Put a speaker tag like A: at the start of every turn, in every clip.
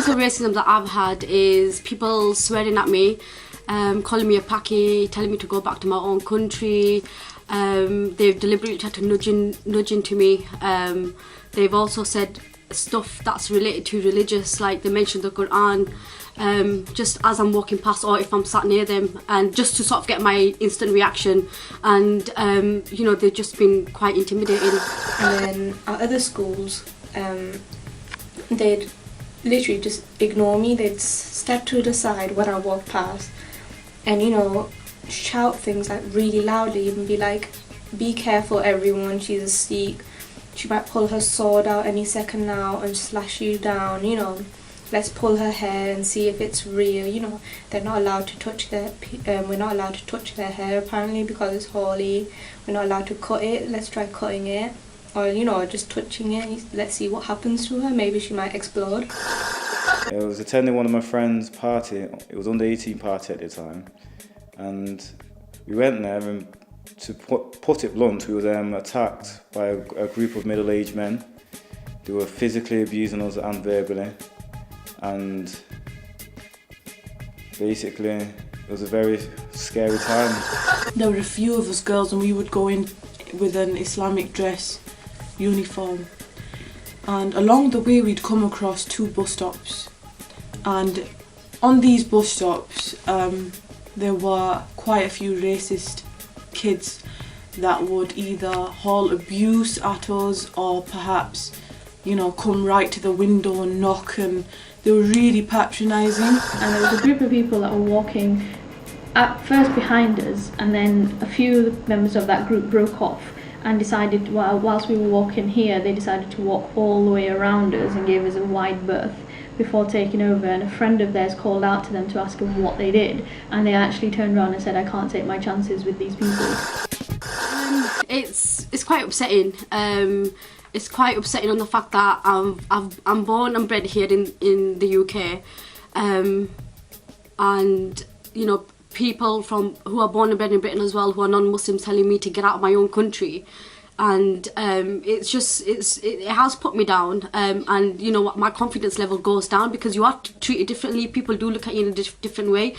A: typical racism that I've had is people swearing at me, calling me a paki, telling me to go back to my own country. They've deliberately tried to nudge into me. They've also said stuff that's related to religious, like they mentioned the Quran, just as I'm walking past or if I'm sat near them, and just to sort of get my instant reaction. And they've just been quite intimidating.
B: And then at other schools, they'd literally just ignore me. They'd step to the side when I walk past and shout things like really loudly, even be like, "Be careful everyone, she's a Sikh. She might pull her sword out any second now and slash you down, let's pull her hair and see if it's real." They're not allowed to touch we're not allowed to touch their hair apparently because it's holy. We're not allowed to cut it. Let's try cutting it, or just touching it. Let's see what happens to her. Maybe she might explode.
C: I was attending one of my friend's party. It was under 18 party at the time, and we went there, and to put it blunt, we were attacked by a group of middle-aged men. They were physically abusing us and verbally, and basically it was a very scary time.
D: There were a few of us girls and we would go in with an Islamic dress uniform, and along the way we'd come across 2 bus stops, and on these bus stops there were quite a few racist kids that would either haul abuse at us or perhaps come right to the window and knock, and they were really patronising.
E: And there was a group of people that were walking at first behind us, and then a few members of that group broke off and decided, whilst we were walking here, they decided to walk all the way around us and gave us a wide berth before taking over. And a friend of theirs called out to them to ask them what they did, and they actually turned around and said, "I can't take my chances with these people."
A: It's quite upsetting. It's quite upsetting on the fact that I'm born and bred here in the UK, and people who are born and bred in Britain as well, who are non-Muslims, telling me to get out of my own country. And it has put me down, and my confidence level goes down because you are treated differently. People do look at you in a different way,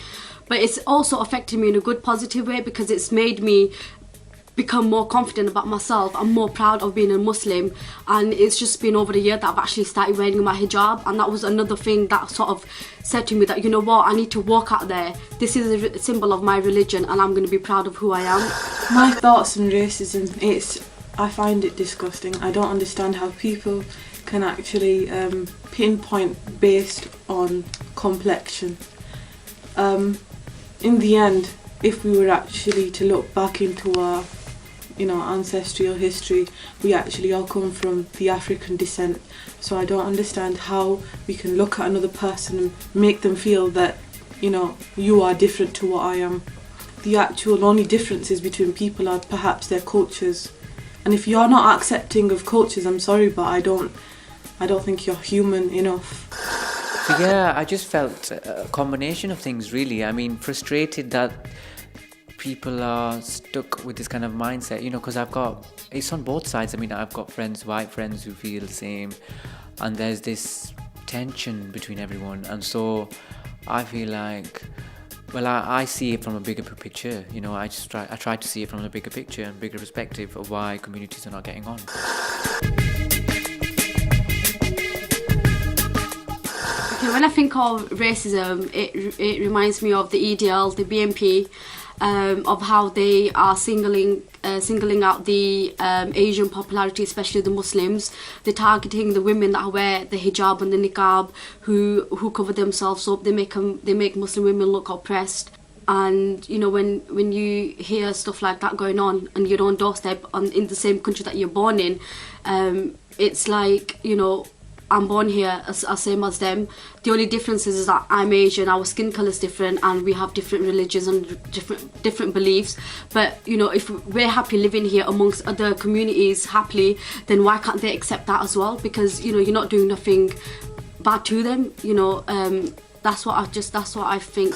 A: but it's also affected me in a good, positive way because it's made me become more confident about myself. I'm more proud of being a Muslim, and it's just been over a year that I've actually started wearing my hijab, and that was another thing that sort of said to me that I need to walk out there. This is a symbol of my religion, and I'm going to be proud of who I am.
D: My thoughts on racism, I find it disgusting. I don't understand how people can actually pinpoint based on complexion. In the end, if we were actually to look back into our ancestral history, we actually all come from the African descent. So I don't understand how we can look at another person and make them feel that you are different to what I am. The actual only differences between people are perhaps their cultures. And if you're not accepting of cultures, I'm sorry, but I don't think you're human enough.
F: So yeah, I just felt a combination of things really. I mean, frustrated that people are stuck with this kind of mindset, because it's on both sides. I mean, I've got white friends who feel the same, and there's this tension between everyone. And so I feel like, I see it from a bigger picture, I try to see it from a bigger picture and bigger perspective of why communities are not getting on.
A: When I think of racism, it reminds me of the EDL, the BNP, of how they are singling out the Asian popularity, especially the Muslims. They're targeting the women that wear the hijab and the niqab, who cover themselves up. They make Muslim women look oppressed. And when you hear stuff like that going on on your own doorstep, in the same country that you're born in, it's like I'm born here as same as them. The only difference is that I'm Asian, our skin colour is different, and we have different religions and different beliefs. But if we're happy living here amongst other communities happily, then why can't they accept that as well? Because you're not doing nothing bad to them. That's what I think.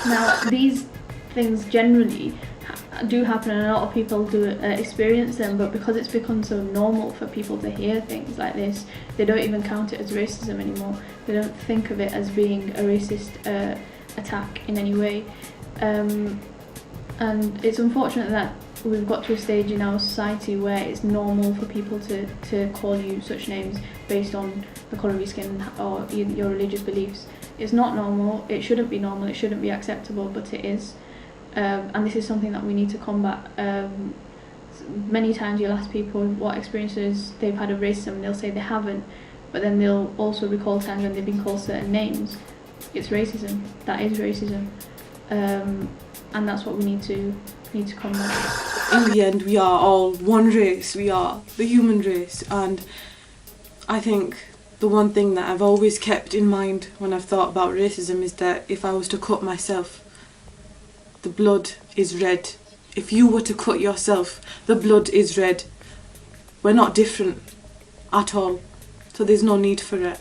E: Now, these things generally do happen, and a lot of people do experience them, but because it's become so normal for people to hear things like this, they don't even count it as racism anymore. They don't think of it as being a racist attack in any way. And it's unfortunate that we've got to a stage in our society where it's normal for people to call you such names based on the colour of your skin or your religious beliefs. It's not normal, it shouldn't be normal, it shouldn't be acceptable, but it is. And this is something that we need to combat. Many times you'll ask people what experiences they've had of racism, and they'll say they haven't, but then they'll also recall times when they've been called certain names. It's racism, that is racism. And that's what we need to combat.
D: In the end, we are all one race, we are the human race, and I think the one thing that I've always kept in mind when I've thought about racism is that if I was to cut myself, the blood is red. If you were to cut yourself, the blood is red. We're not different at all, so there's no need for it.